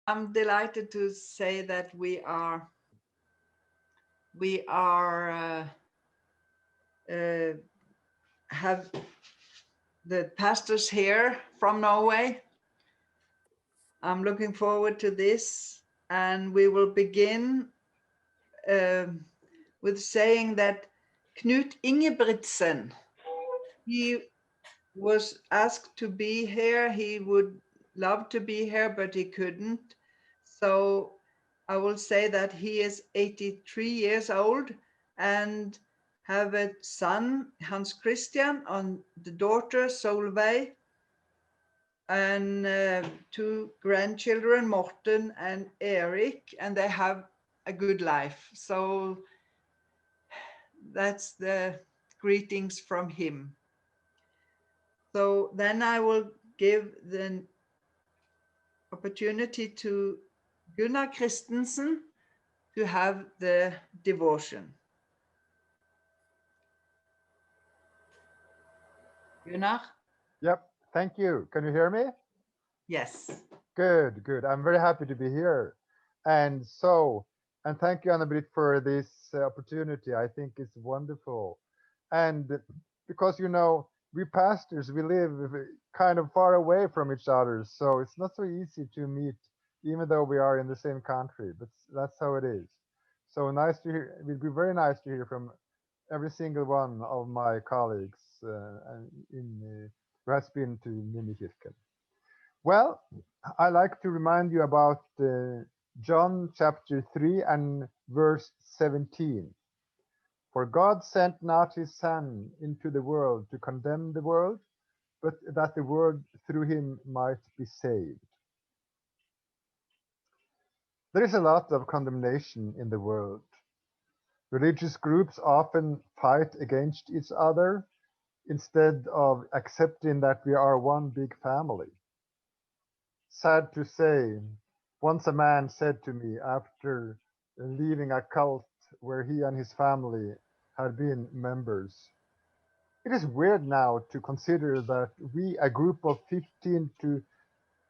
I'm delighted to say that we have the pastors here from Norway. I'm looking forward to this, and we will begin with saying that Knut Ingebrigtsen, he was asked to be here. He would love to be here, but he couldn't. So I will say that he is 83 years old and have a son, Hans Christian, and the daughter, Solveig, and two grandchildren, Morten and Erik, and they have a good life. So that's the greetings from him. So then I will give the opportunity to Gunnar Christensen to have the devotion. Gunnar? Yep, thank you. Can you hear me? Yes. Good, good. I'm very happy to be here. And so, and thank you, Anna-Britt, for this opportunity. I think it's wonderful. And because, we pastors, we live kind of far away from each other. So it's not so easy to meet, even though we are in the same country. But that's how it is. So nice to hear. It would be very nice to hear from every single one of my colleagues who has been to Mindekirken. Well, I like to remind you about John chapter 3 and verse 17. For God sent not his Son into the world to condemn the world, but that the world through him might be saved. There is a lot of condemnation in the world. Religious groups often fight against each other instead of accepting that we are one big family. Sad to say, once a man said to me after leaving a cult where he and his family had been members, it is weird now to consider that we, a group of 15 to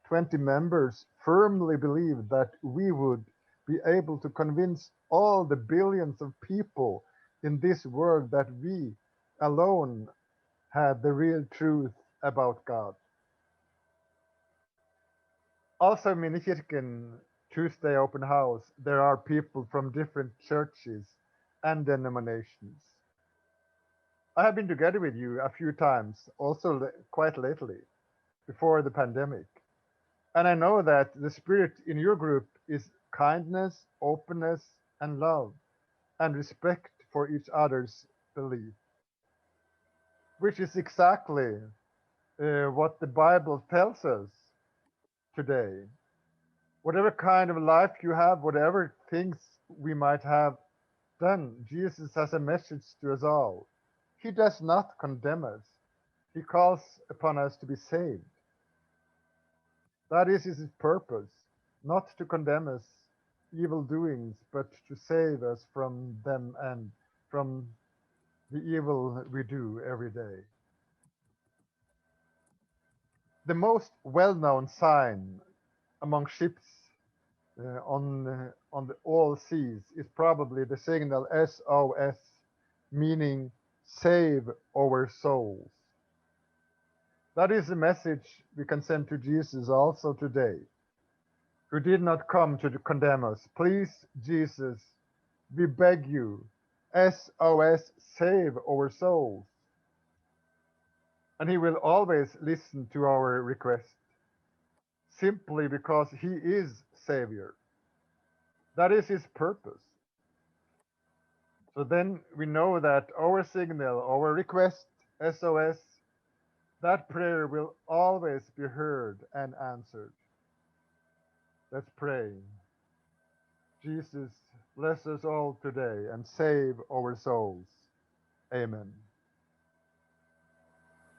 20 members, firmly believe that we would be able to convince all the billions of people in this world that we alone had the real truth about God. Also, Mindekirken Tuesday open house, there are people from different churches and denominations. I have been together with you a few times, also quite lately, before the pandemic. And I know that the spirit in your group is kindness, openness, and love, and respect for each other's belief, which is exactly what the Bible tells us today. Whatever kind of life you have, whatever things we might have done, Jesus has a message to us all. He does not condemn us. He calls upon us to be saved. That is his purpose, not to condemn us evil doings, but to save us from them and from the evil we do every day. The most well-known sign among ships on the all seas is probably the signal SOS, meaning save our souls. That is the message we can send to Jesus also today, who did not come to condemn us. Please, Jesus, we beg you, SOS, save our souls. And he will always listen to our request, simply because he is Savior. That is his purpose. So then we know that our signal, our request, SOS, that prayer will always be heard and answered. Let's pray. Jesus, bless us all today and save our souls. Amen.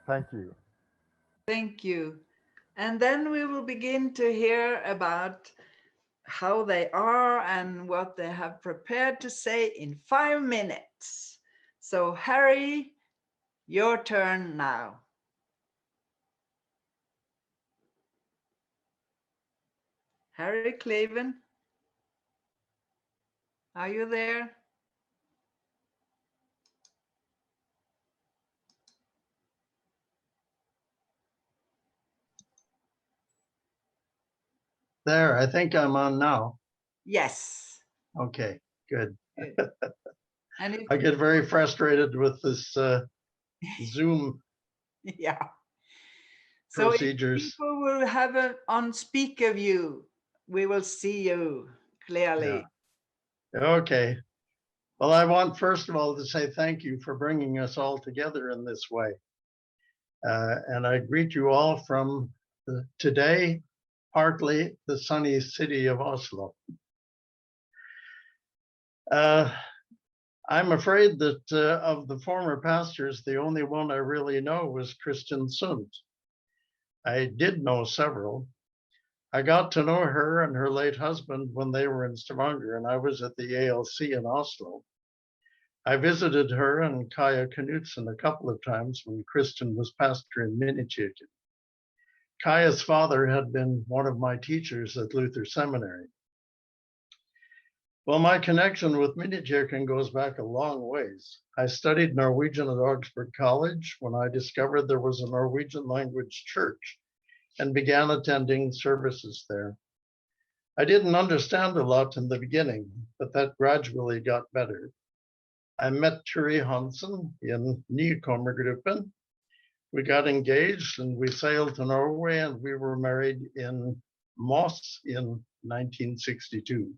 Thank you. Thank you. And then we will begin to hear about how they are and what they have prepared to say in 5 minutes. So, Harry, your turn now. Harry Clavin, are you there? There, I think I'm on now. Yes. Okay, good. Good. And if, I get very frustrated with this Zoom yeah. So if procedures. people will have an on speaker view, we will see you clearly. Yeah. Okay. Well, I want first of all to say thank you for bringing us all together in this way. And I greet you all from today, partly the sunny city of Oslo. I'm afraid that of the former pastors, the only one I really know was Kristin Sund. I did know several. I got to know her and her late husband when they were in Stavanger, and I was at the ALC in Oslo. I visited her and Kaya Knutsen a couple of times when Kristin was pastor in Mindekirken. Kaya's father had been one of my teachers at Luther Seminary. Well, my connection with Mindekirken goes back a long ways. I studied Norwegian at Augsburg College when I discovered there was a Norwegian language church and began attending services there. I didn't understand a lot in the beginning, but that gradually got better. I met Turi Hansen in Nykommergruppen. We got engaged and we sailed to Norway, and we were married in Moss in 1962.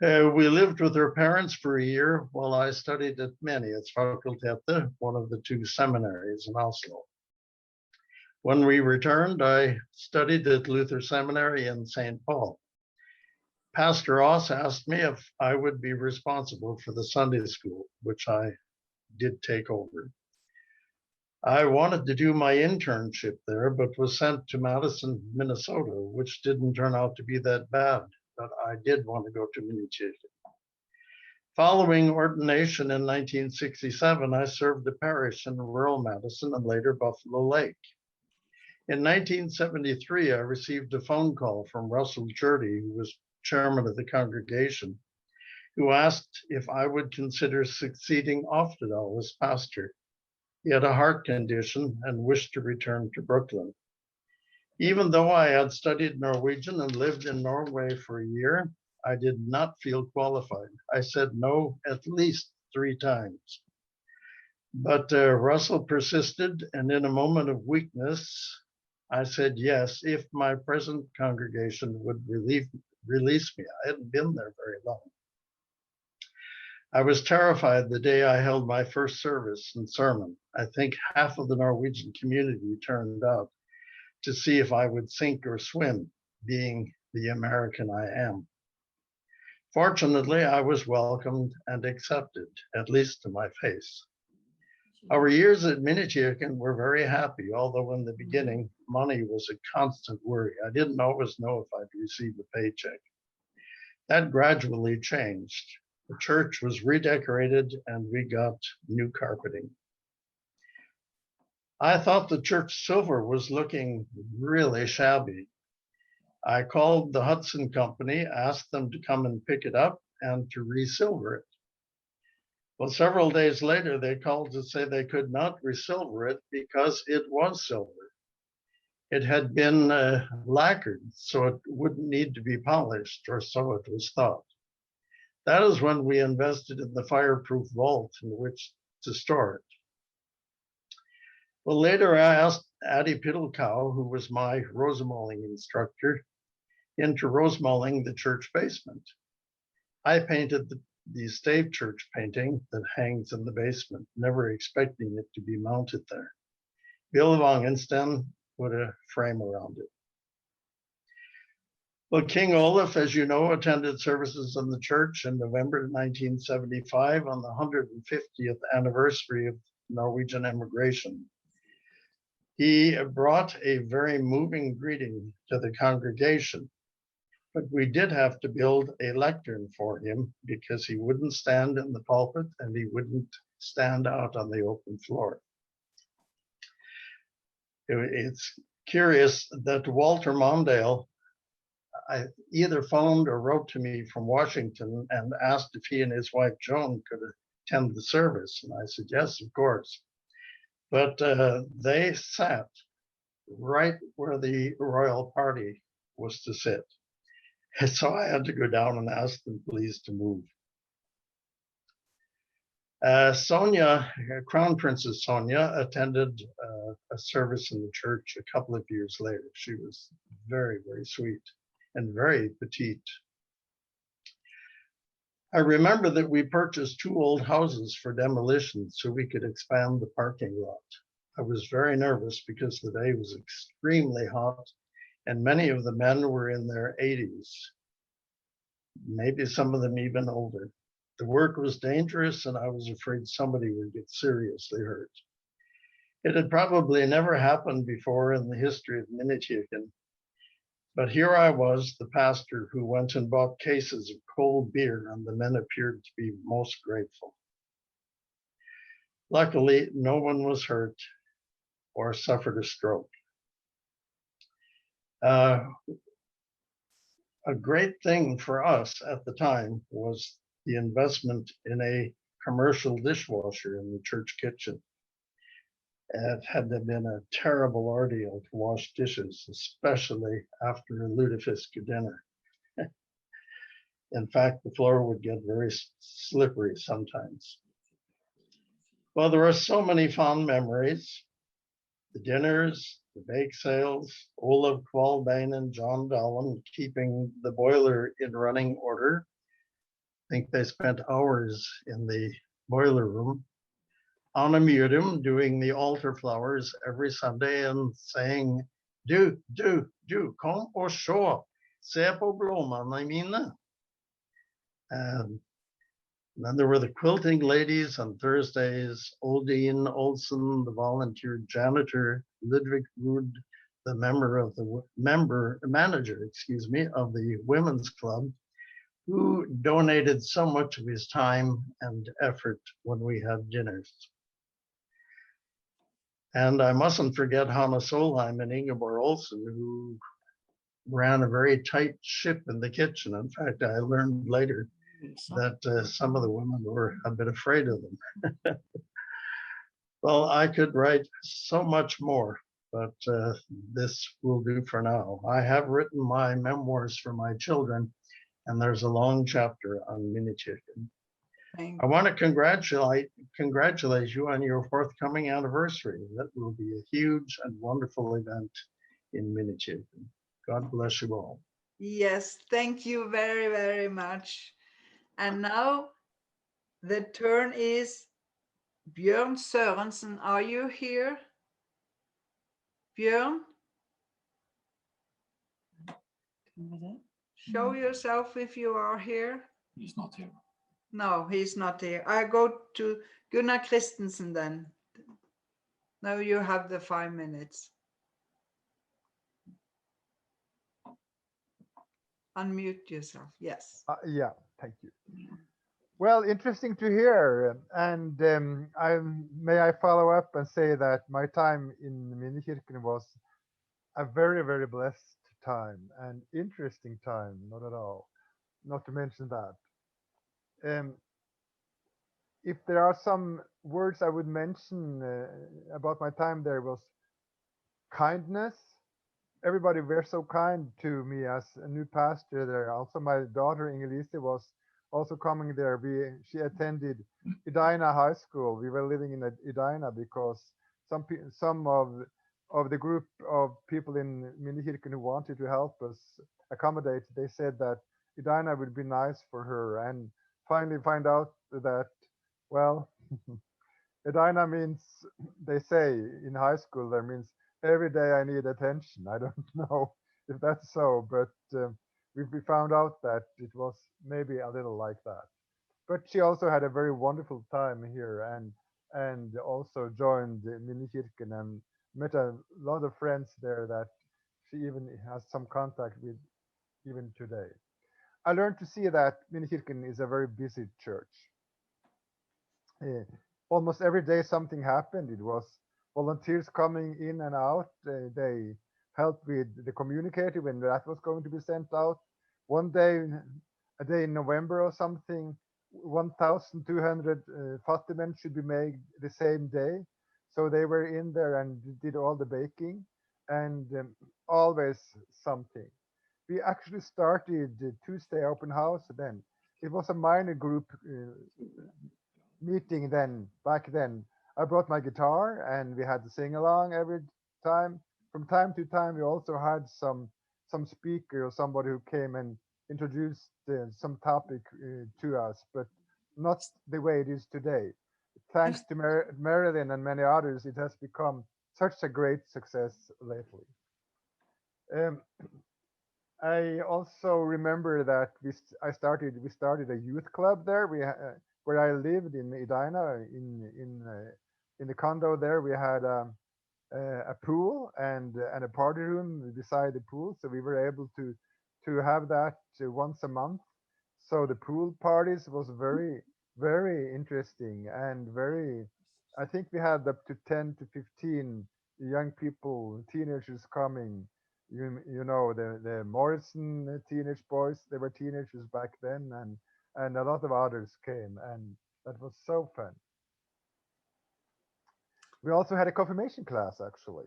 We lived with her parents for a year while I studied at Menighetsfakultetet, one of the two seminaries in Oslo. When we returned, I studied at Luther Seminary in St. Paul. Pastor Oss asked me if I would be responsible for the Sunday school, which I did take over. I wanted to do my internship there, but was sent to Madison, Minnesota, which didn't turn out to be that bad, but I did want to go to Mindekirken. Following ordination in 1967, I served the parish in rural Madison and later Buffalo Lake. In 1973, I received a phone call from Russell Jurdy, who was chairman of the congregation, who asked if I would consider succeeding Oftedal as pastor. He had a heart condition and wished to return to Brooklyn. Even though I had studied Norwegian and lived in Norway for a year, I did not feel qualified. I said no at least 3 times. But Russell persisted, and in a moment of weakness, I said yes if my present congregation would release me. I hadn't been there very long. I was terrified the day I held my first service and sermon. I think half of the Norwegian community turned out to see if I would sink or swim, being the American I am. Fortunately, I was welcomed and accepted, at least to my face. Our years at Mindekirken were very happy, although in the beginning, money was a constant worry. I didn't always know if I'd receive a paycheck. That gradually changed. The church was redecorated and we got new carpeting. I thought the church silver was looking really shabby. I called the Hudson Company, asked them to come and pick it up and to resilver it. Well, several days later, they called to say they could not resilver it because it was silver. It had been lacquered, so it wouldn't need to be polished, or so it was thought. That is when we invested in the fireproof vault in which to store it. Well, later I asked Addie Piddlecow, who was my rosemalling instructor, into rosemalling the church basement. I painted the stave church painting that hangs in the basement, never expecting it to be mounted there. Bill Wangensten put a frame around it. Well, King Olaf, as you know, attended services in the church in November 1975 on the 150th anniversary of Norwegian immigration. He brought a very moving greeting to the congregation, but we did have to build a lectern for him because he wouldn't stand in the pulpit and he wouldn't stand out on the open floor. It's curious that Walter Mondale I either phoned or wrote to me from Washington and asked if he and his wife Joan could attend the service. And I said, yes, of course. But they sat right where the royal party was to sit. And so I had to go down and ask them please to move. Sonia, Crown Princess Sonia, attended a service in the church a couple of years later. She was very, very sweet and very petite. I remember that we purchased 2 old houses for demolition so we could expand the parking lot. I was very nervous because the day was extremely hot and many of the men were in their 80s, maybe some of them even older. The work was dangerous and I was afraid somebody would get seriously hurt. It had probably never happened before in the history of Mindekirken, but here I was, the pastor who went and bought cases of cold beer, and the men appeared to be most grateful. Luckily, no one was hurt or suffered a stroke. A great thing for us at the time was the investment in a commercial dishwasher in the church kitchen. It had been a terrible ordeal to wash dishes, especially after a lutefisk dinner. In fact, the floor would get very slippery sometimes. Well, there are so many fond memories. The dinners, the bake sales, Olaf Kvalbein and John Dolan keeping the boiler in running order. I think they spent hours in the boiler room. Anna Murim doing the altar flowers every Sunday and saying, du, kom och se, se på blomman I mina. And then there were the quilting ladies on Thursdays, Oldine Olsen, the volunteer janitor, Ludwig Rudd, the manager, of the women's club, who donated so much of his time and effort when we had dinners. And I mustn't forget Hanna Solheim and Ingeborg Olsen, who ran a very tight ship in the kitchen. In fact, I learned later that some of the women were a bit afraid of them. Well, I could write so much more, but this will do for now. I have written my memoirs for my children, and there's a long chapter on Mindekirken. I want to congratulate you on your forthcoming anniversary. That will be a huge and wonderful event in Mindekirken. God bless you all. Yes, thank you very, very much. And now the turn is Björn Sørensen. Are you here? Björn? Show yourself if you are here. He's not here. No, he's not here. I go to Gunnar Christensen then. Now you have the 5 minutes. Unmute yourself. Yes. Yeah, thank you. Well, interesting to hear. And may I follow up and say that my time in Mindekirken was a very, very blessed time and interesting time, not at all, not to mention that. If there are some words I would mention about my time there was kindness. Everybody were so kind to me as a new pastor there. Also, my daughter Ingelise was also coming there. She attended Edina High School. We were living in Edina because some of the group of people in Mindekirken who wanted to help us accommodate, they said that Edina would be nice for her, and finally find out that, well, Edina means, they say in high school, there means every day I need attention. I don't know if that's so, but we found out that it was maybe a little like that. But she also had a very wonderful time here, and also joined Mindekirken and met a lot of friends there that she even has some contact with even today. I learned to see that Mindekirken is a very busy church. Almost every day something happened. It was volunteers coming in and out. They help with the communicator when that was going to be sent out. One day, a day in November or something, 1,200 Fattimen should be made the same day. So they were in there and did all the baking, and always something. We actually started the Tuesday open house then. It was a minor group meeting then, back then. I brought my guitar and we had to sing along every time. From time to time, we also had some speaker or somebody who came and introduced some topic to us, but not the way it is today. Thanks Just to Marilyn and many others, it has become such a great success lately. Um, I also remember that we started a youth club there. Where I lived in Edina in the condo there. We had a pool and a party room beside the pool, so we were able to have that once a month. So the pool parties was very interesting and very. I think we had up to 10 to 15 young people, teenagers coming. You know the Morrison teenage boys. They were teenagers back then, and a lot of others came, and that was so fun. We also had a confirmation class actually.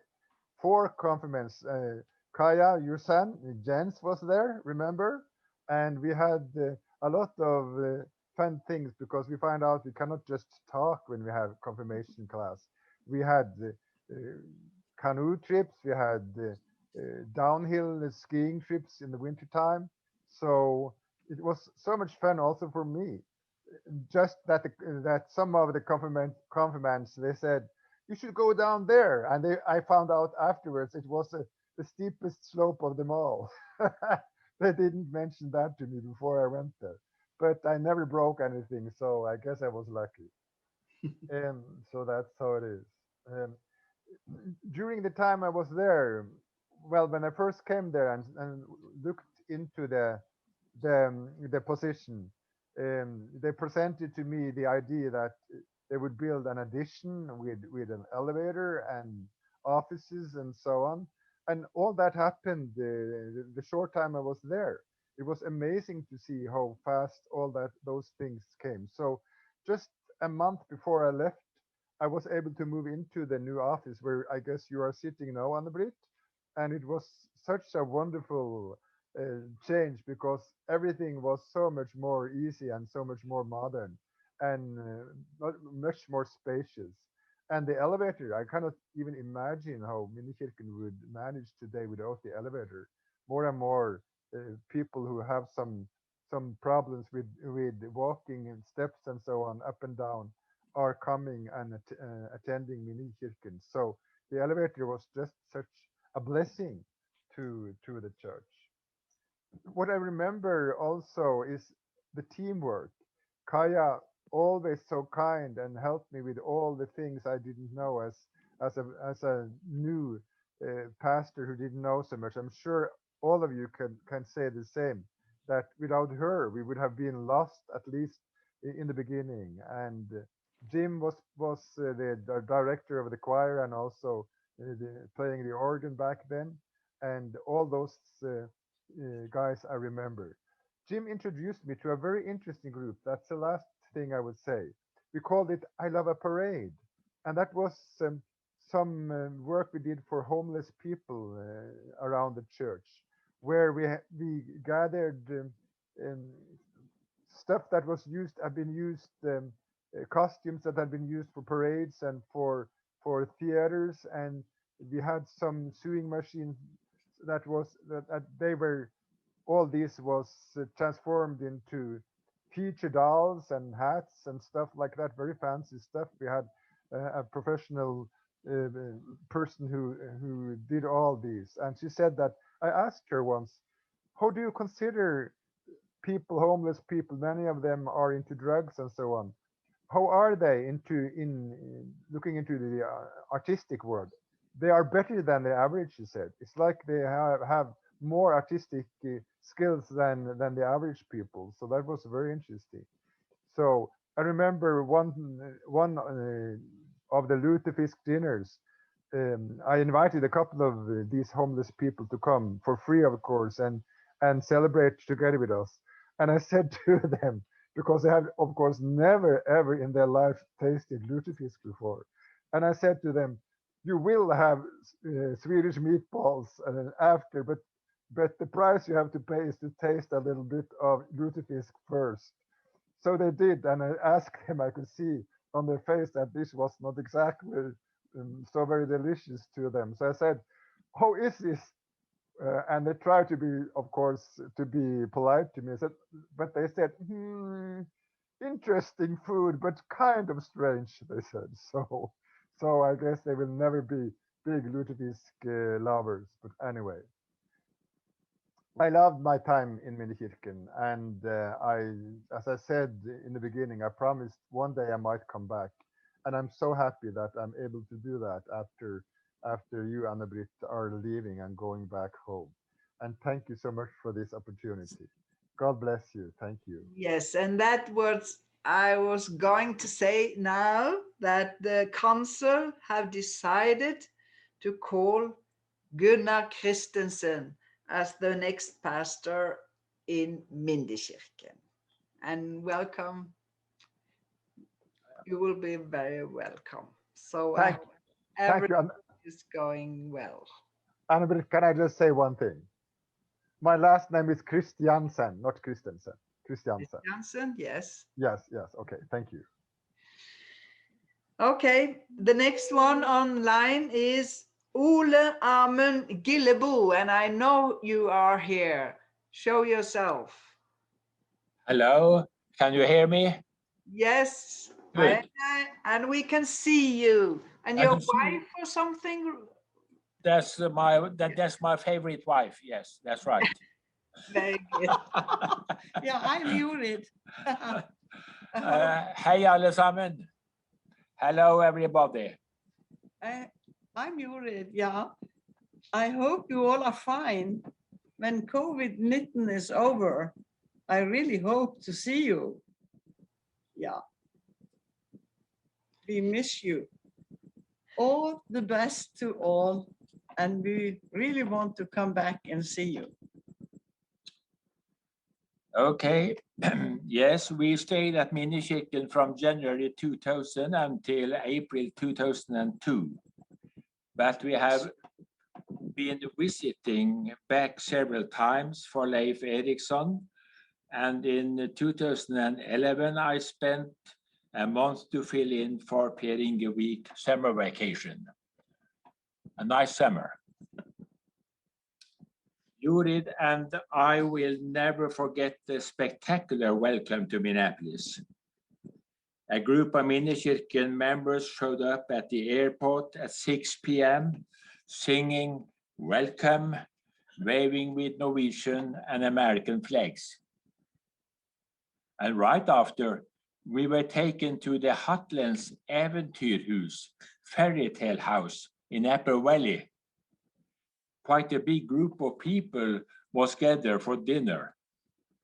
Four confirmants. Kaya, your son, Jens was there, remember? And we had a lot of fun things because we find out we cannot just talk when we have confirmation class. We had canoe trips, we had downhill skiing trips in the wintertime. So it was so much fun also for me. Just that some of the confirmants they said you should go down there, and I found out afterwards it was the steepest slope of them all. They didn't mention that to me before I went there, but I never broke anything, so I guess I was lucky. So that's how it is. Um, During the time I was there, well, when I first came there and looked into the position, they presented to me the idea that they would build an addition with an elevator and offices and so on, and all that happened the short time I was there. It was amazing to see how fast all that those things came. So just a month before I left, I was able to move into the new office where I guess you are sitting now, Anna Britt, and it was such a wonderful change because everything was so much more easy and so much more modern and much more spacious. And the elevator, I cannot even imagine how Minikirken would manage today without the elevator. More and more people who have some problems with walking and steps and so on up and down are coming and attending Minikirken. So the elevator was just such a blessing to the church. What I remember also is the teamwork. Kaya always so kind and helped me with all the things I didn't know as a new pastor who didn't know so much. I'm sure all of you can say the same. That without her we would have been lost at least in the beginning. And Jim was the director of the choir and also playing the organ back then, and all those guys I remember. Jim introduced me to a very interesting group. That's the last thing I would say. We called it I Love a Parade. And that was some work we did for homeless people around the church, where we gathered um, stuff that was used, have been used, costumes that had been used for parades and for theaters, and we had some sewing machines that they were all this was transformed into future dolls and hats and stuff like that, very fancy stuff. We had a professional uh, person who did all these, and she said that I asked her once, how do you consider people, homeless people? Many of them are into drugs and so on. How are they in looking into the artistic world? They are better than the average, she said. It's like they have more artistic skills than the average people. So that was very interesting. So I remember one of the lutefisk dinners. I invited a couple of these homeless people to come for free, of course, and celebrate together with us. And I said to them, because they have, of course, never ever in their life tasted lutefisk before, and I said to them, "You will have Swedish meatballs after, but the price you have to pay is to taste a little bit of lutefisk first." So they did, and I asked them. I could see on their face that this was not exactly so very delicious to them. So I said, "How is this?" And they tried to be, of course, to be polite to me. I said, but they said, "Interesting food, but kind of strange." They said. So I guess they will never be big lutefisk lovers. But anyway, I loved my time in Mindekirken, and as I said in the beginning, I promised one day I might come back, and I'm so happy that I'm able to do that after you, Anna-Britt, are leaving and going back home. And thank you so much for this opportunity. God bless you. Thank you. Yes, and that was I was going to say now that the council have decided to call Gunnar Christensen as the next pastor in Mindekirken. And welcome. You will be very welcome. So I Thank, hope thank everything you, is going well. Anna-Britt. Can I just say one thing? My last name is Christiansen, not Christensen. Christiansen. Jansen, yes. Yes, yes. Okay. Thank you. Okay, the next one online is Ole Amund Gillebo, and I know you are here. Show yourself. Hello, can you hear me? Yes, Good. and we can see you. And I your can see you. wife or something? That's my favorite wife. Yes, that's right. Very good. Yeah, I muted. Hej allesammans. Hello everybody. I muted, yeah. I hope you all are fine. When COVID-19 is over, I really hope to see you. Yeah. We miss you. All the best to all, and we really want to come back and see you. Okay. Yes, we stayed at Mindekirken from January 2000 until April 2002. But we have been visiting back several times for Leif Eriksson. And in 2011, I spent a month to fill in for Per Ingevik summer vacation. A nice summer. Jurid and I will never forget the spectacular welcome to Minneapolis. A group of Mindekirken members showed up at the airport at 6 p.m., singing "Welcome," waving with Norwegian and American flags. And right after, we were taken to the Hatlands Eventyrhus fairy tale house in Upper Valley. Quite a big group of people was gathered for dinner.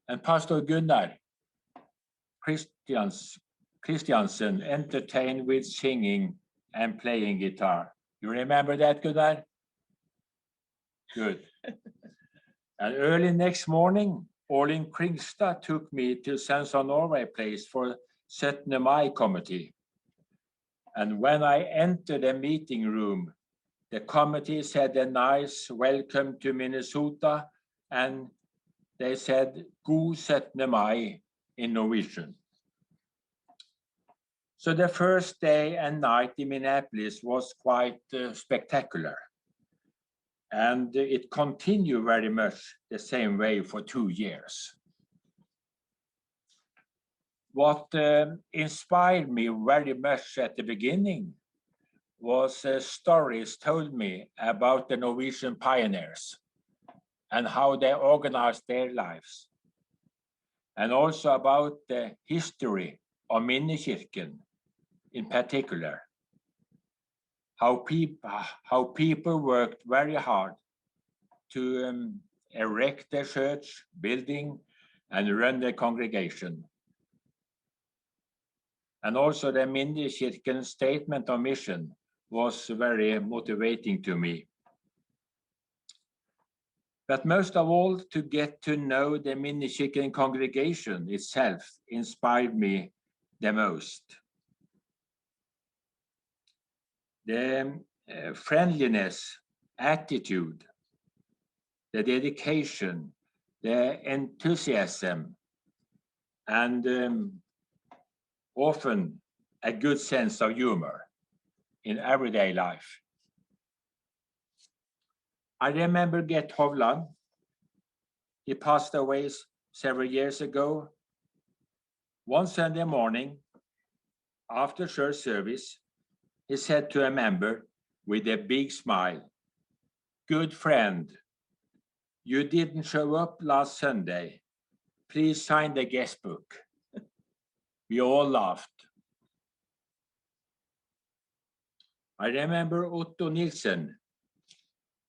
And Pastor Gunnar Christiansen entertained with singing and playing guitar. You remember that, Gunnar? Good. And early next morning, Orlin Kringstad took me to Sons of Norway place for 17 Mai committee. And when I entered the meeting room, the committee said a nice welcome to Minnesota, and they said God 17 Mai in Norwegian. So the first day and night in Minneapolis was quite spectacular. And it continued very much the same way for 2 years. What inspired me very much at the beginning was stories told me about the Norwegian pioneers and how they organized their lives, and also about the history of Mindekirken in particular, how people worked very hard to erect the church building and run the congregation. And also the Mindekirken statement of mission was very motivating to me. But most of all, to get to know the Mindekirken congregation itself inspired me the most. The friendliness, attitude, the dedication, the enthusiasm, and often a good sense of humor in everyday life. I remember Gert Hovland. He passed away several years ago. One Sunday morning, after church service, he said to a member with a big smile, "Good friend, you didn't show up last Sunday. Please sign the guest book." We all laughed. I remember Otto Nilsen.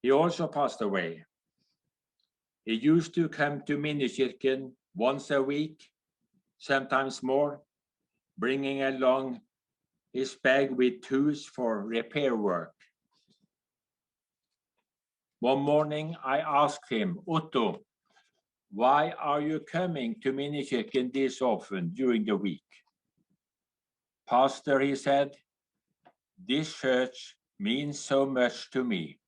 He also passed away. He used to come to Mindekirken once a week, sometimes more, bringing along his bag with tools for repair work. One morning I asked him, "Otto, why are you coming to Mindekirken this often during the week?" "Pastor," he said, "this church means so much to me.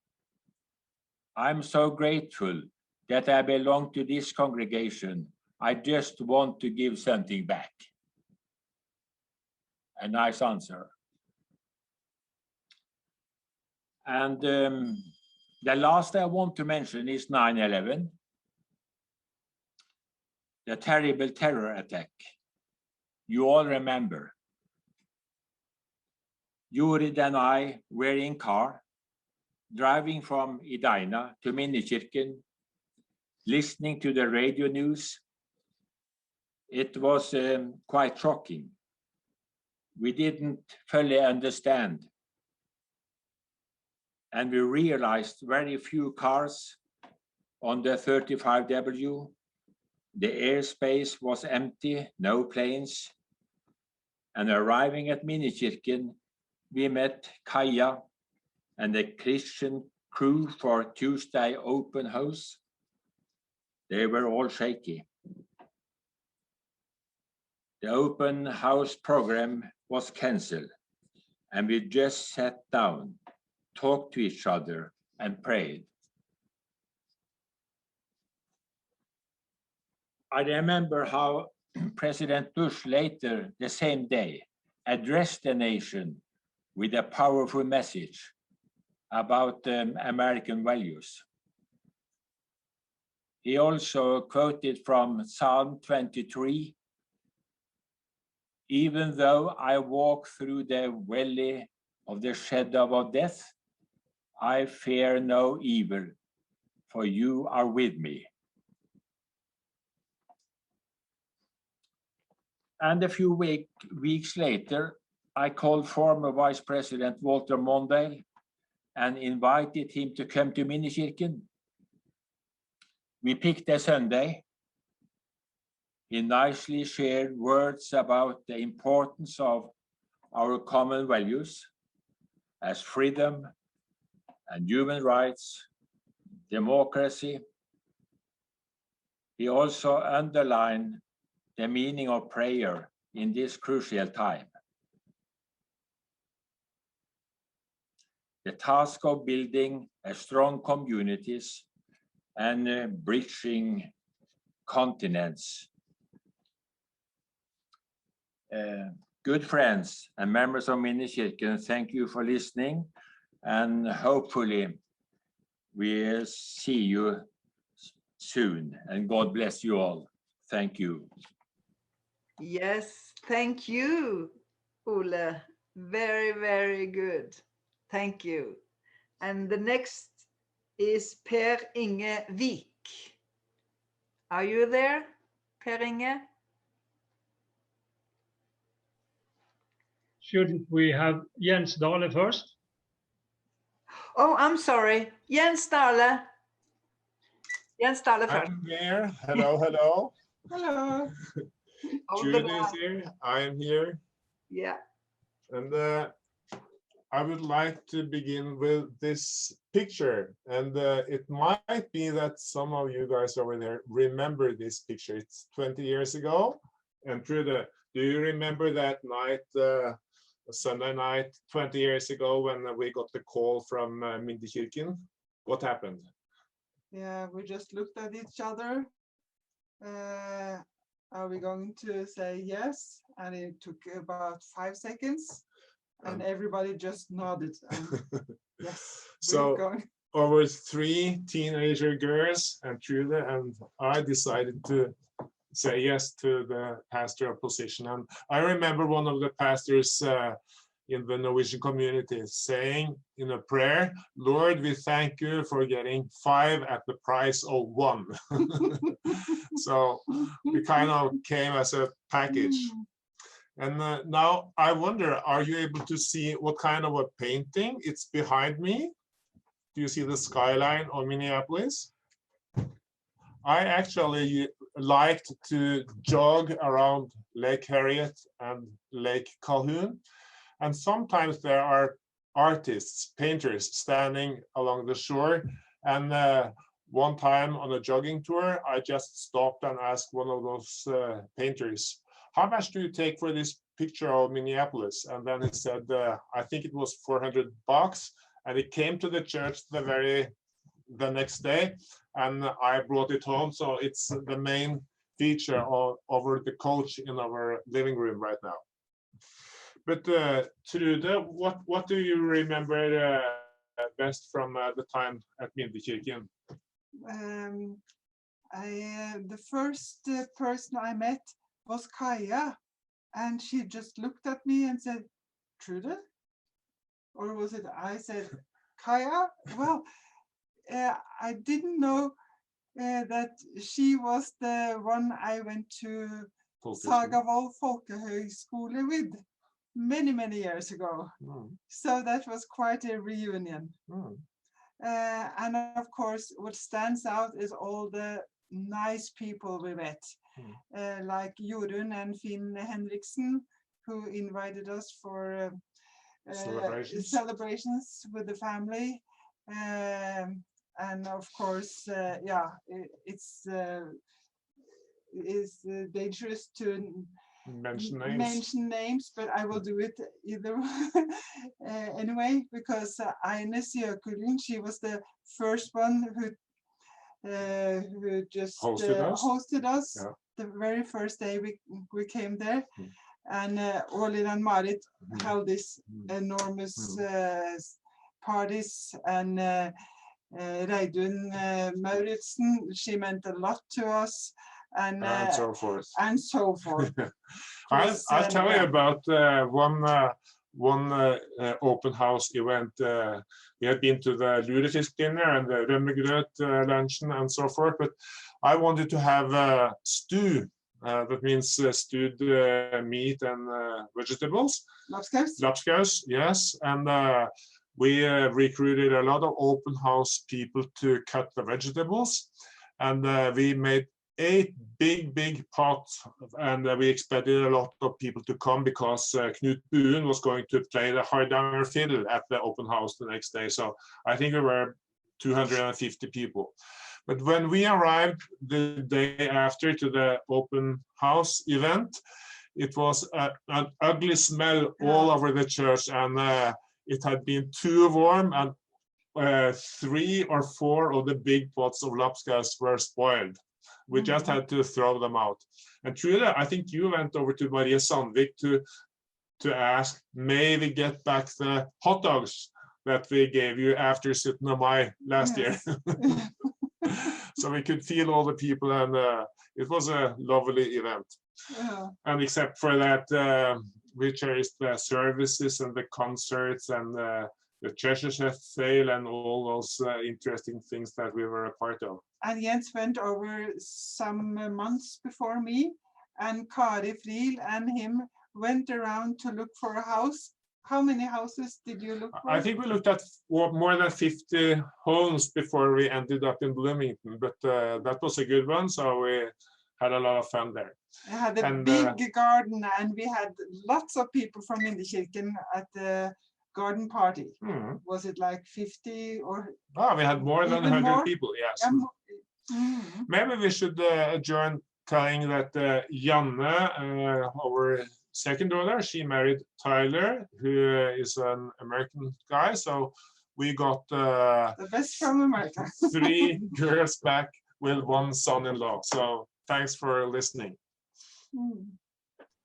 I'm so grateful that I belong to this congregation. I just want to give something back." A nice answer. And the last I want to mention is 9/11, the terrible terror attack. You all remember. Jorid and I were in car, driving from Edina to Mindekirken, listening to the radio news. It was quite shocking. We didn't fully understand. And we realized very few cars on the 35W. The airspace was empty, no planes. And arriving at Mindekirken, we met Kaja and the Christian crew for Tuesday open house. They were all shaky. The open house program was cancelled, and we just sat down, talked to each other, and prayed. I remember how President Bush later the same day addressed the nation with a powerful message about American values. He also quoted from Psalm 23, "Even though I walk through the valley of the shadow of death, I fear no evil, for you are with me." And a few weeks later, I called former Vice President Walter Mondale and invited him to come to Mindekirken. We picked a Sunday. He nicely shared words about the importance of our common values as freedom and human rights, democracy. He also underlined the meaning of prayer in this crucial time. The task of building a strong communities and bridging continents. Good friends and members of Mindekirken, thank you for listening, and hopefully we'll see you soon, and God bless you all. Thank you. Yes, thank you, Ole. Very, very good. Thank you. And the next is Per Inge Vik. Are you there, Per Inge? Shouldn't we have Jens Dale first? Oh, I'm sorry. Jens Dale. Jens Dale first. I'm here. Hello, hello. Hello. Judy is here. I am here. Yeah. And I would like to begin with this picture, and it might be that some of you guys over there remember this picture. It's 20 years ago. And Trude, do you remember that night, Sunday night, 20 years ago, when we got the call from Mindekirken? What happened? Yeah, we just looked at each other. Are we going to say yes? And it took about 5 seconds. And everybody just nodded. Yes. So our 3 teenager girls and Trude and I decided to say yes to the pastoral position. And I remember one of the pastors in the Norwegian community saying in a prayer, "Lord, we thank you for getting 5 at the price of 1." So we kind of came as a package. And now I wonder, are you able to see what kind of a painting it's behind me? Do you see the skyline of Minneapolis? I actually liked to jog around Lake Harriet and Lake Calhoun. And sometimes there are artists, painters standing along the shore. And one time on a jogging tour, I just stopped and asked one of those painters, "How much do you take for this picture of Minneapolis?" And then he said, I think it was $400. And it came to the church the next day, and I brought it home. So it's the main feature over the couch in our living room right now. But Trude, what do you remember best from the time at Mindekirken? The first person I met was Kaja, and she just looked at me and said, "Trude?" Or was it I said, "Kaja?" Well, I didn't know that she was the one I went to Sagavoll Folkehøgskole with many years ago. So that was quite a reunion. And of course, what stands out is all the nice people we met, like Jorunn and Finn Henriksen, who invited us for celebrations with the family. And of course, yeah, it's dangerous to mention names, but I will do it either anyway, because Ines Jökullin, she was the first one who just hosted us the very first day we came there. And Ålin and Marit held this enormous parties, and Reidun Mauritsen, she meant a lot to us, and so forth. And so forth. I'll tell you about one open house event. We had been to the lutefisk dinner and the rømmegrøt luncheon and so forth, but I wanted to have stew. That means stewed meat and vegetables. Lapskaus, yes. And we recruited a lot of open house people to cut the vegetables. And we made 8 big pots, and we expected a lot of people to come because Knut Buen was going to play the Hardanger fiddle at the open house the next day. So I think there were 250 people. But when we arrived the day after to the open house event, it was an ugly smell all over the church, and it had been too warm, and 3 or 4 of the big pots of lapskaus were spoiled. We just had to throw them out. And Trude, I think you went over to Maria Sandvik to ask, may we get back the hot dogs that we gave you after 17 of May last year. So we could feel all the people, and it was a lovely event. And except for that, we cherished the services and the concerts and the treasure chest sale and all those interesting things that we were a part of. And Jens went over some months before me, and Kari Friel and him went around to look for a house. How many houses did you look for? I think we looked at more than 50 homes before we ended up in Bloomington, but that was a good one, so we had a lot of fun there. We had a big garden, and we had lots of people from Mindekirken at the garden party? Mm. Was it like 50 or Oh, we had more than even 100 more? people, yes. Mm. Maybe we should adjourn telling that Janne, our second daughter, she married Tyler, who is an American guy. So we got The best from America. 3 girls back with 1 son-in-law. So thanks for listening.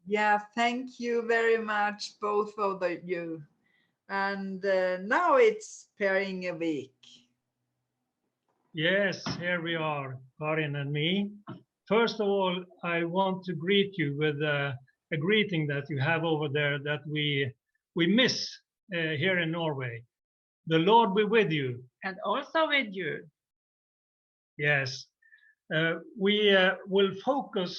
Yeah, thank you very much, both of you. And now it's pairing a week. Yes, here we are, Karin and me. First of all, I want to greet you with a greeting that you have over there that we miss here in Norway. The Lord be with you. And also with you. Yes. We will focus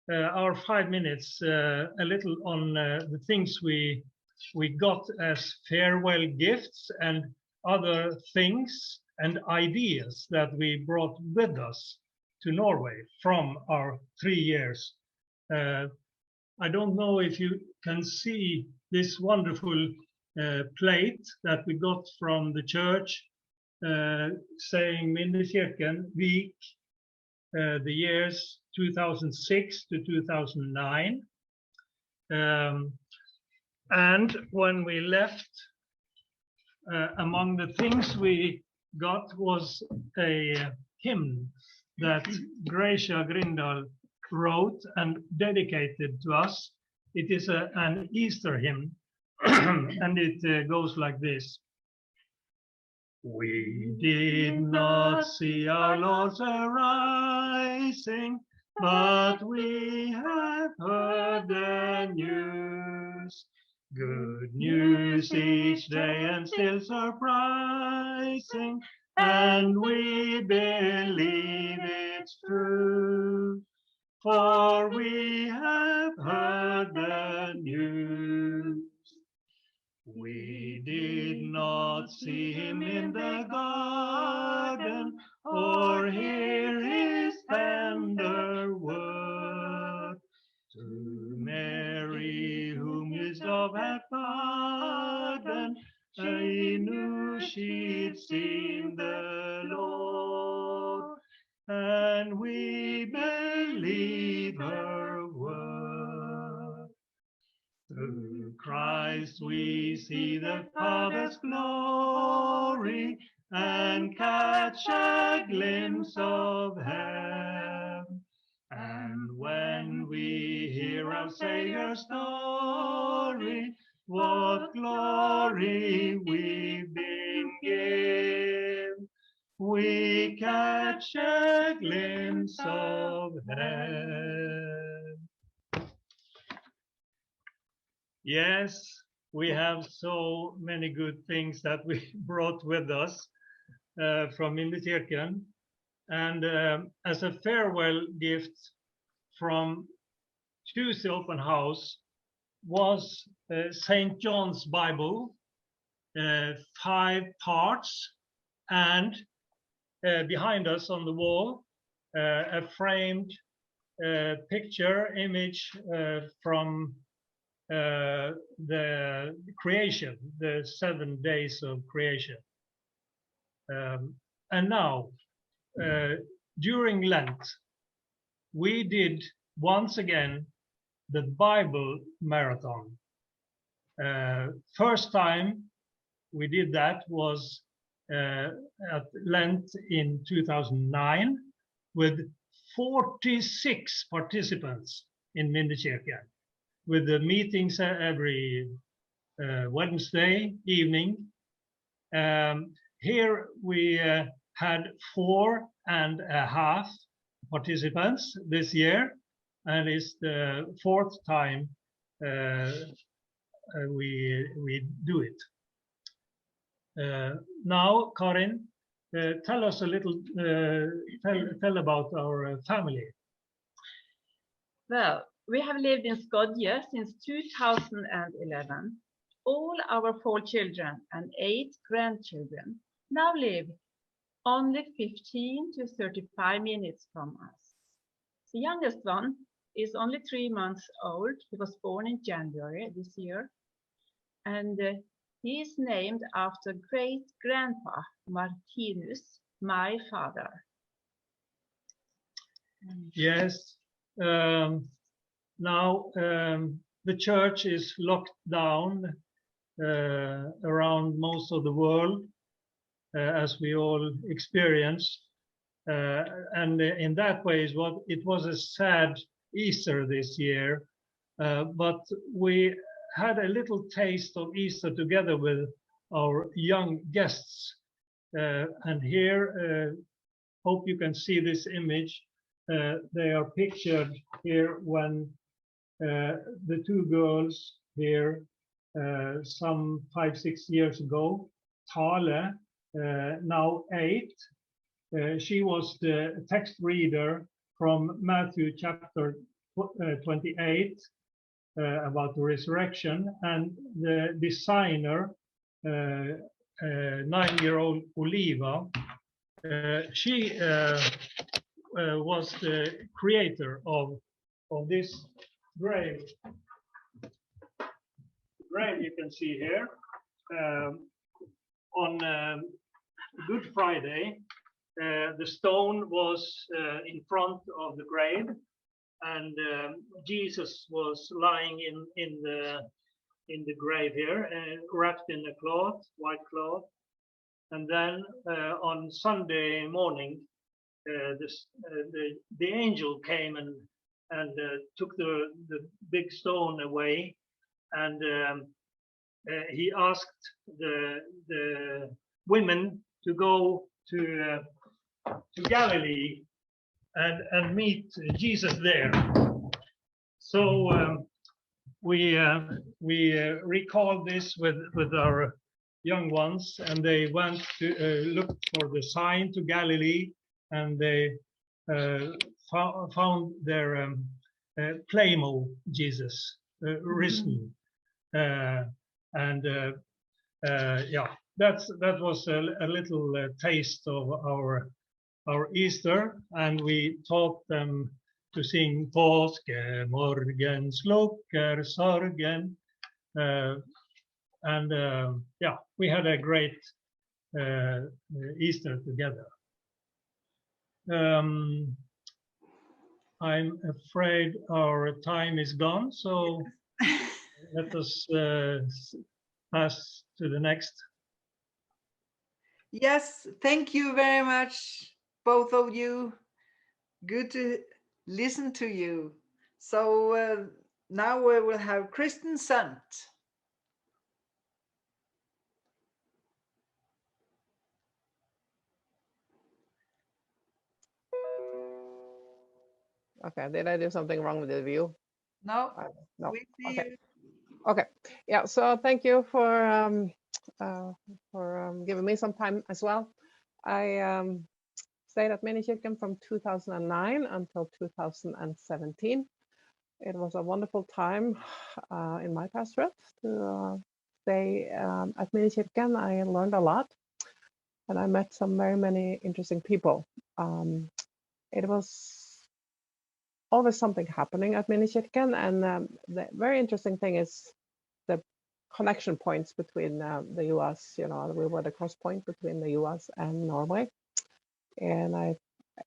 our 5 minutes a little on the things we got as farewell gifts and other things and ideas that we brought with us to Norway from our 3 years. I don't know if you can see this wonderful plate that we got from the church saying Mindekirken week, the years 2006 to 2009. And when we left, among the things we got was a hymn that Gracia Grindal wrote and dedicated to us. It is an Easter hymn, and it goes like this. We did not see our Lord's arising, but we have heard the news. Good news each day and still surprising, and we believe it's true. For we have heard the news. We did not see him in the garden, or hear his tender word. To Mary, whom his dove had pardoned, she knew she'd seen the Lord, and we believe her word. Through Christ we see the Father's glory and catch a glimpse of heaven. And when we hear our Savior's story, what glory we've been given. We catch a glimpse of heaven. Yes, we have so many good things that we brought with us from Mindekirken. And as a farewell gift from Tuesday Open House was St. John's Bible, 5 parts, and behind us on the wall, a framed picture image from the creation, the 7 days of creation. And now, during Lent, we did once again the Bible marathon. First time we did that was at Lent in 2009 with 46 participants in Mindekirken, with the meetings every Wednesday evening. Here we had 4.5 participants this year, and it's the 4th time we do it. Now, Karin, tell us a little, tell about our family. Well, we have lived in Skodje since 2011. All our 4 children and 8 grandchildren now live only 15 to 35 minutes from us. The youngest one is only 3 months old. He was born in January this year. and he is named after great-grandpa Martinus, my father. Yes. Now the church is locked down around most of the world, as we all experience. And in that way, it was a sad Easter this year, but we had a little taste of Easter together with our young guests. And here, hope you can see this image. They are pictured here when the two girls here some 5-6 years ago, Tale, now 8, she was the text reader from Matthew chapter 28 about the resurrection, and the designer, 9-year-old Oliva, she was the creator of this grave. Grave you can see here. On Good Friday, the stone was in front of the grave, and Jesus was lying in the grave here, wrapped in a cloth, white cloth. And then on Sunday morning, the angel came and took the big stone away, and he asked the women to go to Galilee and meet Jesus there. So we recall this with our young ones, and they went to look for the sign to Galilee, and they found their Playmo Jesus risen, and yeah, that was a little taste of our Easter, and we taught them to sing Påskemorgen slukker sorgen, and yeah, we had a great Easter together. I'm afraid our time is gone, so let us pass to the next. Yes, thank you very much, both of you. Good to listen to you. So now we will have Kristen Sant. Okay, did I do something wrong with the view? No, no. we see Okay. you. Okay. Yeah. So thank you for giving me some time as well. I stayed at Mindekirken from 2009 until 2017. It was a wonderful time in my pastorate to stay at Mindekirken. I learned a lot, and I met some very many interesting people. It was always something happening at Mindekirken, and the very interesting thing is the connection points between the US. You know, we were the cross point between the US and Norway, and I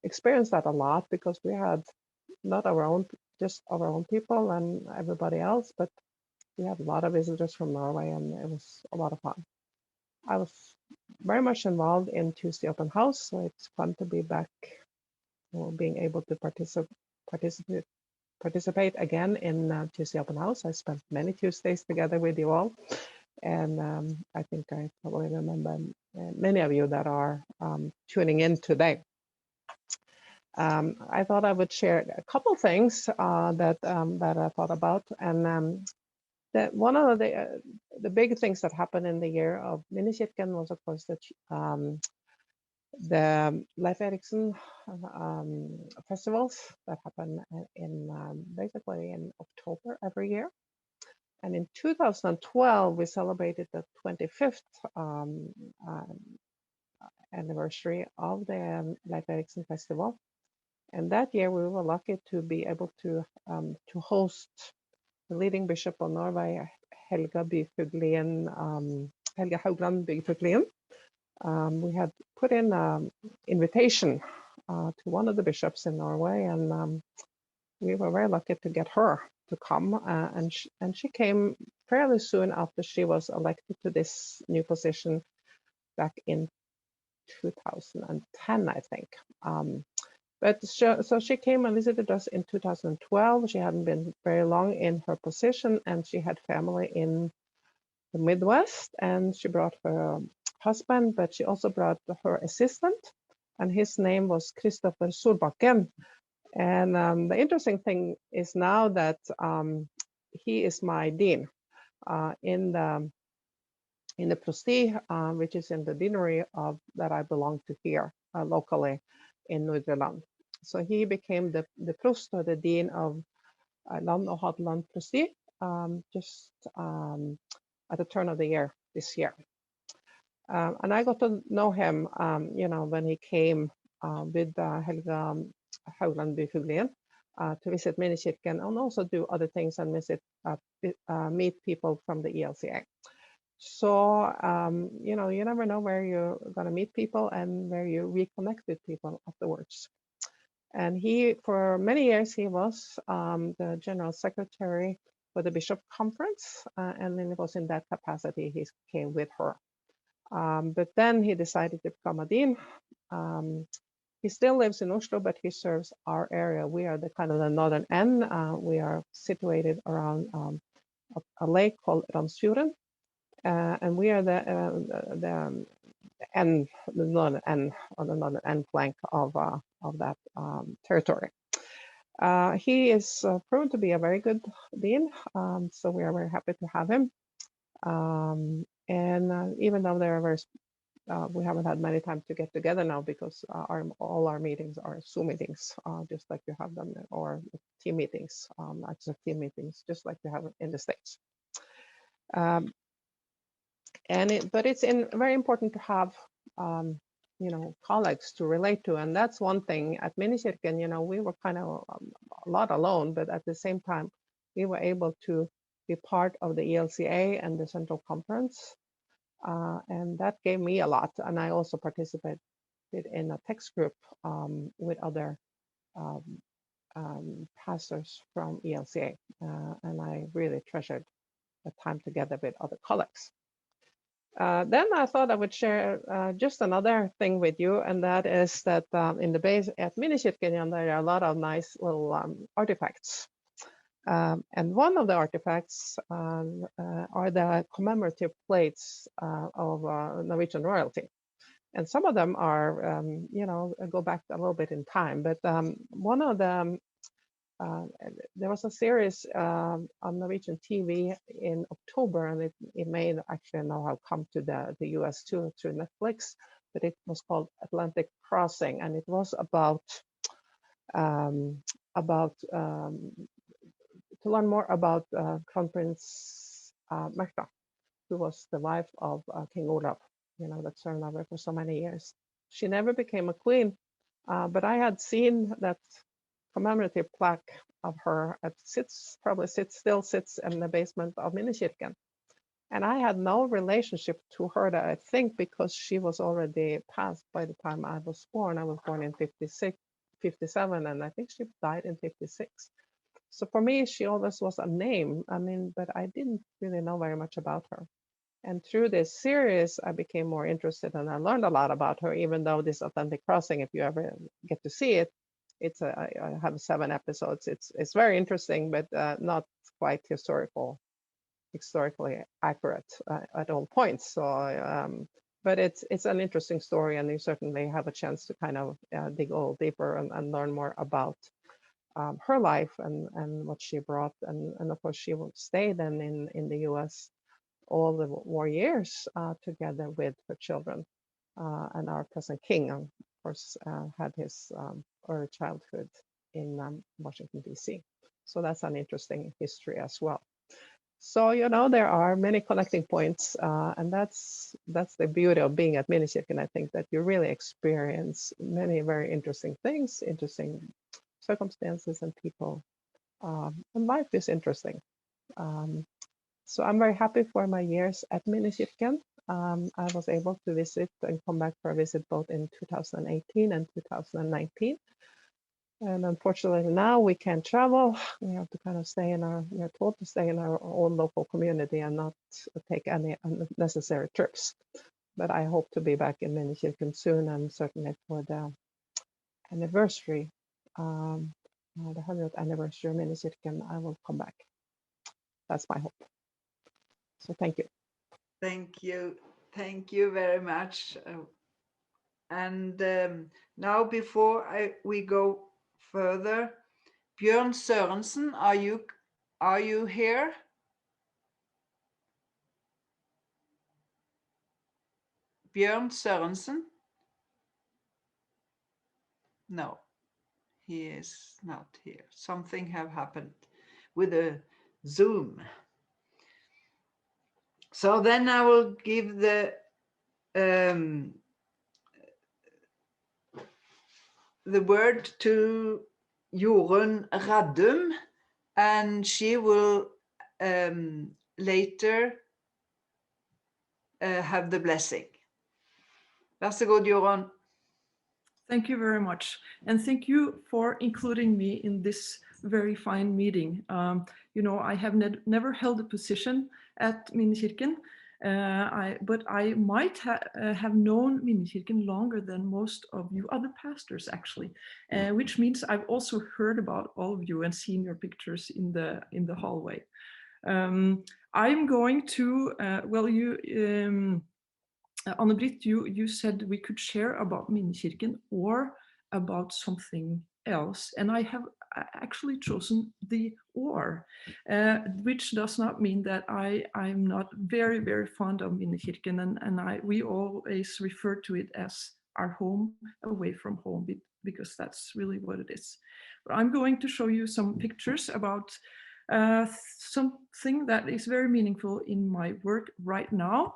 experienced that a lot because we had not our own, just our own people and everybody else, but we had a lot of visitors from Norway, and it was a lot of fun. I was very much involved in Tuesday Open House, so it's fun to be back, being able to participate again in Tuesday Open House. I spent many Tuesdays together with you all, and I think I probably remember many of you that are tuning in today. I thought I would share a couple things that I thought about, and that one of the big things that happened in the year of Mindekirken was, of course, the Leif Eriksen festivals that happen in basically in October every year. And in 2012, we celebrated the 25th anniversary of the Leif Eriksen festival. And that year, we were lucky to be able to host the leading bishop of Norway, Helga Byfuglien, Helga Haugland Byfuglien. We had put in an invitation to one of the bishops in Norway, and we were very lucky to get her to come, and she came fairly soon after she was elected to this new position back in 2010, I think. So she came and visited us in 2012. She hadn't been very long in her position, and she had family in the Midwest, and she brought her husband, but she also brought her assistant, and his name was Christopher Solbakken. And the interesting thing is now that he is my dean in the prosti, which is in the deanery of that I belong to here locally in Nordre. So he became the prost, or the dean of Land og Hadeland prosti, just at the turn of the year this year. And I got to know him, when he came with Helga Haugland Byfuglien to visit Mindekirken and also do other things and meet people from the ELCA. So, you never know where you're going to meet people and where you reconnect with people afterwards. And he, for many years, he was the general secretary for the Bishop Conference, and then it was in that capacity he came with her. But then he decided to become a dean. He still lives in Oslo, but he serves our area. We are the kind of the northern end. We are situated around a lake called Randsfjorden, and we are the northern end, on the northern end flank of that territory. He is proven to be a very good dean, so we are very happy to have him. And even though there are we haven't had many times to get together now because all our meetings are Zoom meetings, just like you have them, or team meetings, Microsoft team meetings, just like you have in the States. But it's very important to have colleagues to relate to, and that's one thing at Mindekirken. We were kind of a lot alone, but at the same time, we were able to be part of the ELCA and the Central Conference, and that gave me a lot. And I also participated in a text group with other pastors from ELCA, and I really treasured the time together with other colleagues. Then I thought I would share just another thing with you, and that is that in the base at Mindekirken, there are a lot of nice little artifacts. And one of the artifacts are the commemorative plates of Norwegian royalty. And some of them are, go back a little bit in time, but one of them, there was a series on Norwegian TV in October, and it may actually now have come to the US too through Netflix, but it was called Atlantic Crossing, and it was about to learn more about Crown Prince Märtha, who was the wife of King Olav, that served Norway for so many years. She never became a queen, but I had seen that commemorative plaque of her. It still sits in the basement of Mindekirken. And I had no relationship to her, that I think, because she was already passed by the time I was born. I was born in 57, and I think she died in 56. So for me, she always was a name. But I didn't really know very much about her. And through this series, I became more interested, and I learned a lot about her, even though this Atlantic Crossing, if you ever get to see it, I have 7 episodes. It's very interesting, but not quite historically accurate at all points. So, but it's an interesting story, and you certainly have a chance to kind of dig a little deeper and learn more about her life and what she brought. And of course, she will stay then in the US all the war years together with her children. And our present king, of course, had his early childhood in Washington, D.C. So that's an interesting history as well. So, there are many connecting points, and that's the beauty of being at Mindekirken. I think that you really experience many very interesting things, interesting circumstances and people, and life is interesting. So I'm very happy for my years at Mindekirken. I was able to visit and come back for a visit both in 2018 and 2019. And unfortunately now we can't travel. We have to kind of we are told to stay in our own local community and not take any unnecessary trips. But I hope to be back in Mindekirken soon, and certainly for the anniversary, the 100th anniversary of Mindekirken, I will come back. That's my hope. So thank you. Thank you. Thank you very much. And now before we go further, Bjørn Sørensen, are you here? Bjørn Sørensen? No, he is not here. Something have happened with the Zoom. So then I will give the word to Jorunn Raddum, and she will later have the blessing. Vær så god, Jorunn. Thank you very much. And thank you for including me in this very fine meeting. You know, I have never held a position at Mindekirken, but I might have known Mindekirken longer than most of you other pastors, actually, which means I've also heard about all of you and seen your pictures in the hallway. I'm going to, well, you, Anne-Britt, you said we could share about Mindekirken or about something else, and I have actually chosen the or, which does not mean that I'm not very, very fond of Mindekirken, and we always refer to it as our home away from home, because that's really what it is. But I'm going to show you some pictures about something that is very meaningful in my work right now,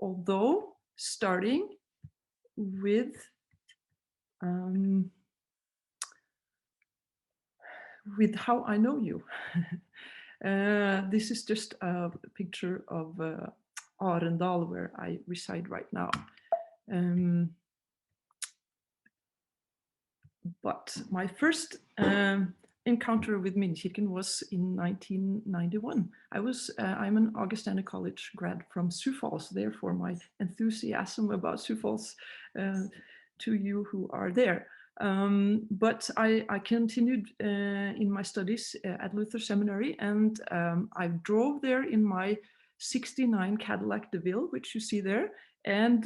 although starting with how I know you. This is just a picture of Arendal, where I reside right now. But my first encounter with Mindekirken was in 1991. I'm an Augustana College grad from Sioux Falls, therefore my enthusiasm about Sioux Falls to you who are there. But I continued in my studies at Luther Seminary, and I drove there in my '69 Cadillac DeVille, which you see there, and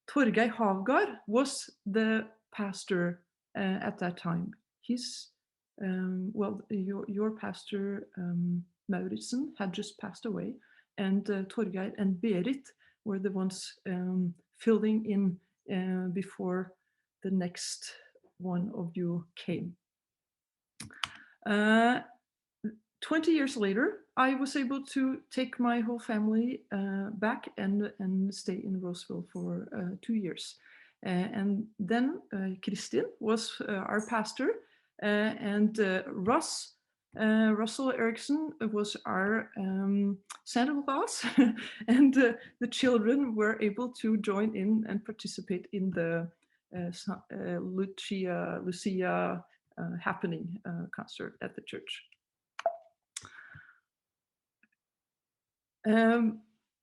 Torgeir Havgard was the pastor at that time. He's well, your pastor Mauritzen had just passed away, and Torgeir and Berit were the ones filling in before the next one of you came. 20 years later, I was able to take my whole family back and stay in Roseville for 2 years. And then Kristin was our pastor, and Russell Erickson was our Santa Claus, and the children were able to join in and participate in the Lucia happening concert at the church.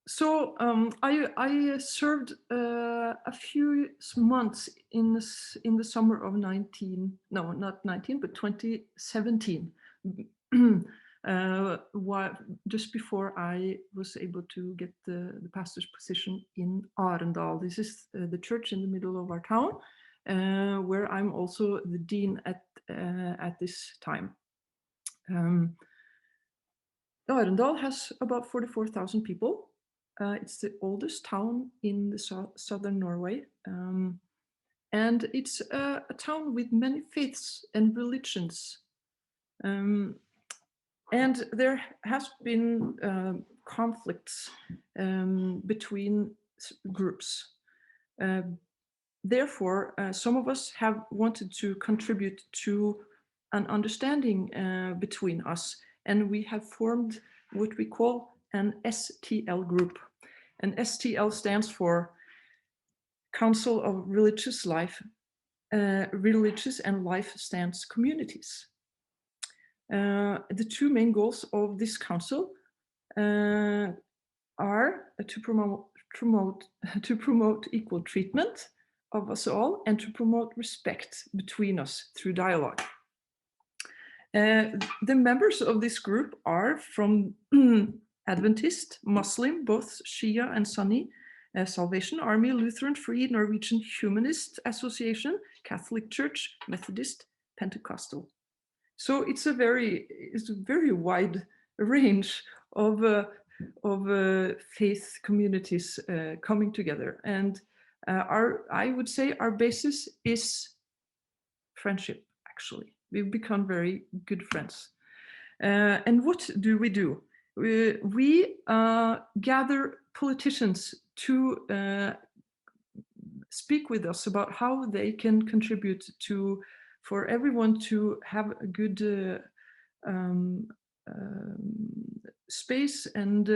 So I served a few months in the summer of 2017, just before I was able to get the pastor's position in Arendal. This is the church in the middle of our town, where I'm also the dean at this time. Arendal has about 44,000 people. It's the oldest town in the southern Norway. And it's a town with many faiths and religions. And there has been conflicts between groups. Therefore, some of us have wanted to contribute to an understanding between us, and we have formed what we call an STL group. And STL stands for Council of Religious Life, Religious and Life Stance Communities. The two main goals of this council are to promote equal treatment of us all and to promote respect between us through dialogue. The members of this group are from Adventist, Muslim, both Shia and Sunni, Salvation Army, Lutheran, Free, Norwegian Humanist Association, Catholic Church, Methodist, Pentecostal. So it's a very wide range of faith communities coming together, and I would say our basis is friendship. Actually, we've become very good friends. And what do? We gather politicians to speak with us about how they can contribute for everyone to have a good space and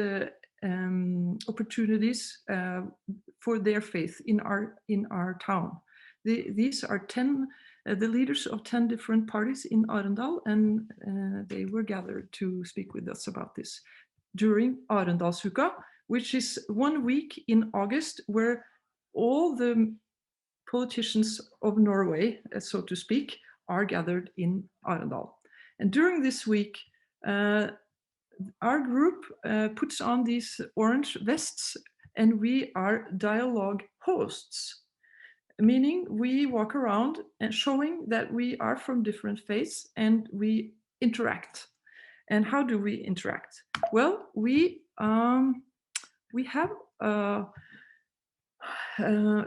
opportunities for their faith in our town. These are the leaders of 10 different parties in Arendal, and they were gathered to speak with us about this during Arendalsuka, which is 1 week in August, where all the politicians of Norway, so to speak, are gathered in Arendal. And during this week, our group puts on these orange vests, and we are dialogue hosts, meaning we walk around and showing that we are from different faiths and we interact. And how do we interact? Well, we have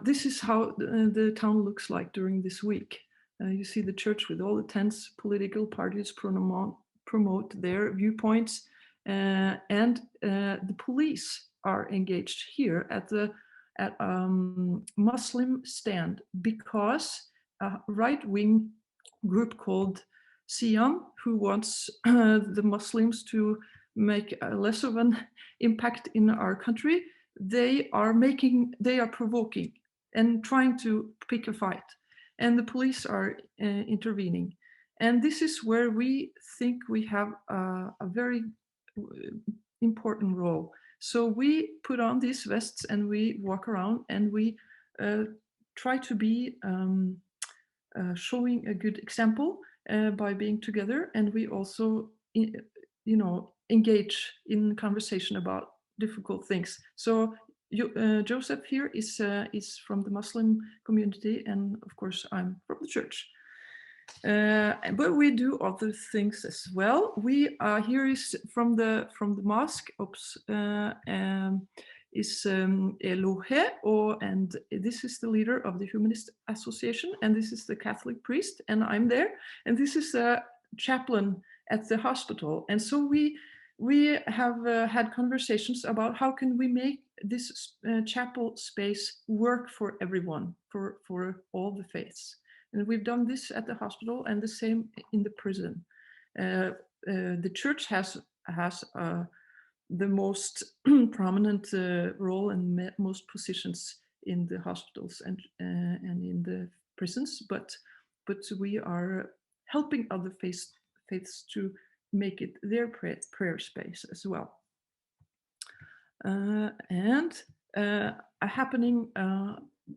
this is how the town looks like during this week. You see the church with all the tents. Political parties promote their viewpoints, and the police are engaged here at Muslim stand, because a right-wing group called Siam, who wants the Muslims to make less of an impact in our country, they are provoking and trying to pick a fight, and the police are intervening. And this is where we think we have a very important role. So we put on these vests and we walk around and we try to be showing a good example by being together, and we also engage in conversation about difficult things. So Joseph here is from the Muslim community, and of course I'm from the church. But we do other things as well. We here is from the mosque. Is Elohe, and this is the leader of the Humanist Association, and this is the Catholic priest, and I'm there, and this is the chaplain at the hospital. And so we have had conversations about how can we make this chapel space work for everyone, for all the faiths. And we've done this at the hospital and the same in the prison. The church has the most prominent role and most positions in the hospitals and in the prisons, but we are helping other faiths to make it their prayer space as well. And a happening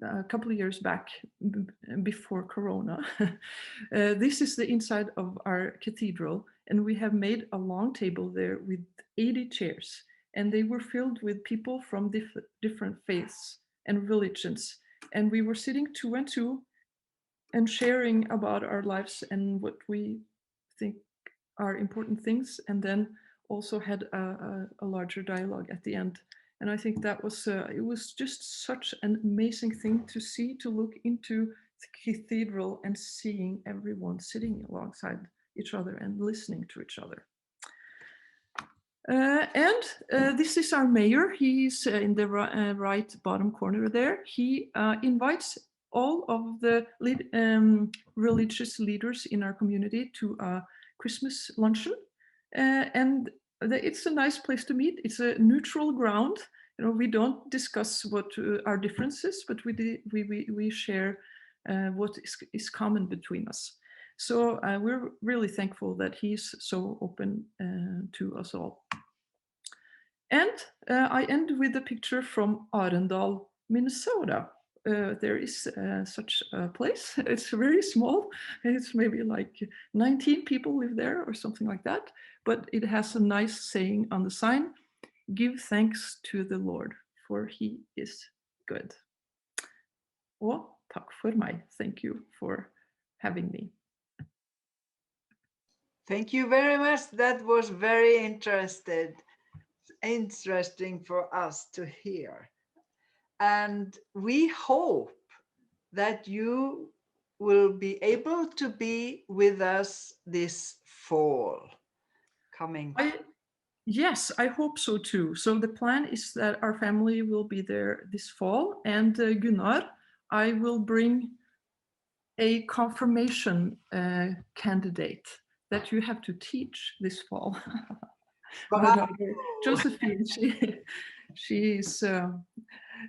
a couple of years back, before Corona, this is the inside of our cathedral, and we have made a long table there with 80 chairs, and they were filled with people from different faiths and religions, and we were sitting 2 and 2 and sharing about our lives and what we think are important things, and then also had a larger dialogue at the end. And I think that was it was just such an amazing thing to see, to look into the cathedral and seeing everyone sitting alongside each other and listening to each other. And this is our mayor. He's in the right bottom corner there. He invites all of the religious leaders in our community to a Christmas luncheon. And it's a nice place to meet. It's a neutral ground. You know, we don't discuss what our differences, but we share what is common between us. So we're really thankful that he's so open to us all. And I end with a picture from Arendal, Minnesota. There is such a place. It's very small. It's maybe like 19 people live there or something like that. But it has a nice saying on the sign, "Give thanks to the Lord, for he is good." Og takk for meg. Thank you for having me. Thank you very much. That was very interesting for us to hear. And we hope that you will be able to be with us this fall coming. Yes, I hope so too. So the plan is that our family will be there this fall, and Gunnar, I will bring a confirmation candidate that you have to teach this fall. My daughter Josephine, she's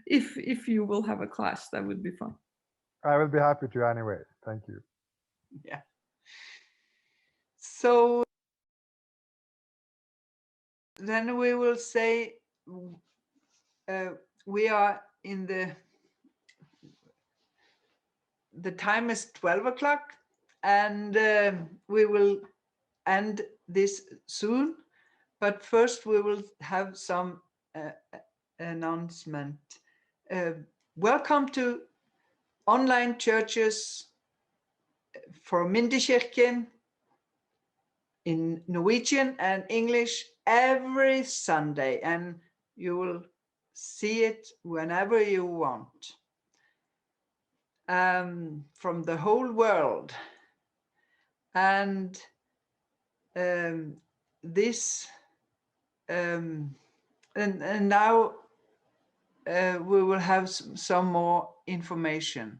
if you will have a class, that would be fun. I will be happy to anyway. Thank you. Yeah. So then we will say we are in the time is 12 o'clock, and we will end this soon. But first we will have some announcement. Welcome to online churches for Mindekirken in Norwegian and English every Sunday, and you will see it whenever you want, from the whole world. And this and now we will have some more information.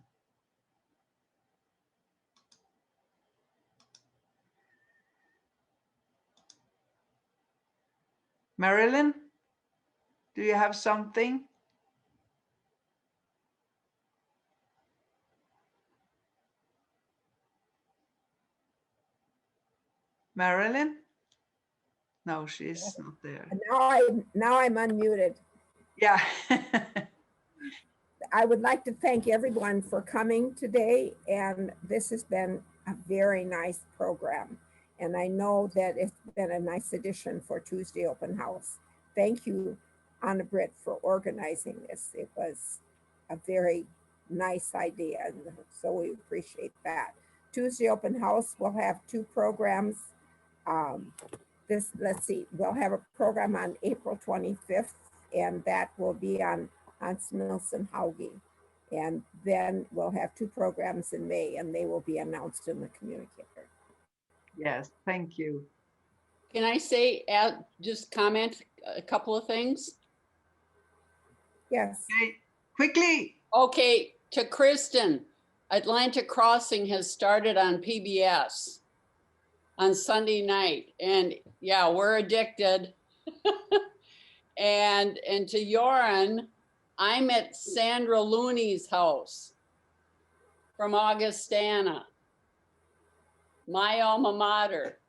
Marilyn, do you have something? Marilyn? No, she's not there. Now I'm unmuted. Yeah. I would like to thank everyone for coming today, and this has been a very nice program. And I know that it's been a nice addition for Tuesday Open House. Thank you, Anna Britt, for organizing this. It was a very nice idea, and so we appreciate that. Tuesday Open House will have 2 programs. Let's see, we'll have a program on April 25th, and that will be on Hans Nilsson Hauge. And then we'll have 2 programs in May, and they will be announced in the communicator. Yes, thank you. Can I say, just comment a couple of things? Yes. Okay, quickly. Okay, to Kristen, Atlantic Crossing has started on PBS on Sunday night. And yeah, we're addicted. And to Joran, I'm at Sandra Looney's house from Augustana, my alma mater.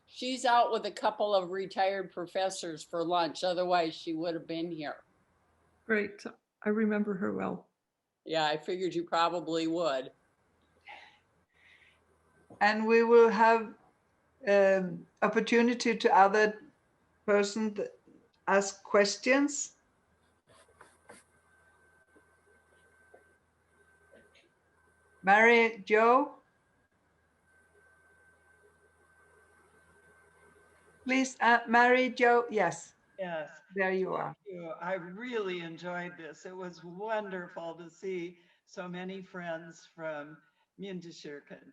She's out with a couple of retired professors for lunch. Otherwise, she would have been here. Great. I remember her well. Yeah, I figured you probably would. And we will have opportunity to other person to ask questions. Mary Jo, please, Mary Jo, yes. Yes. There you are. Thank you. I really enjoyed this. It was wonderful to see so many friends from Mindekirken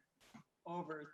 over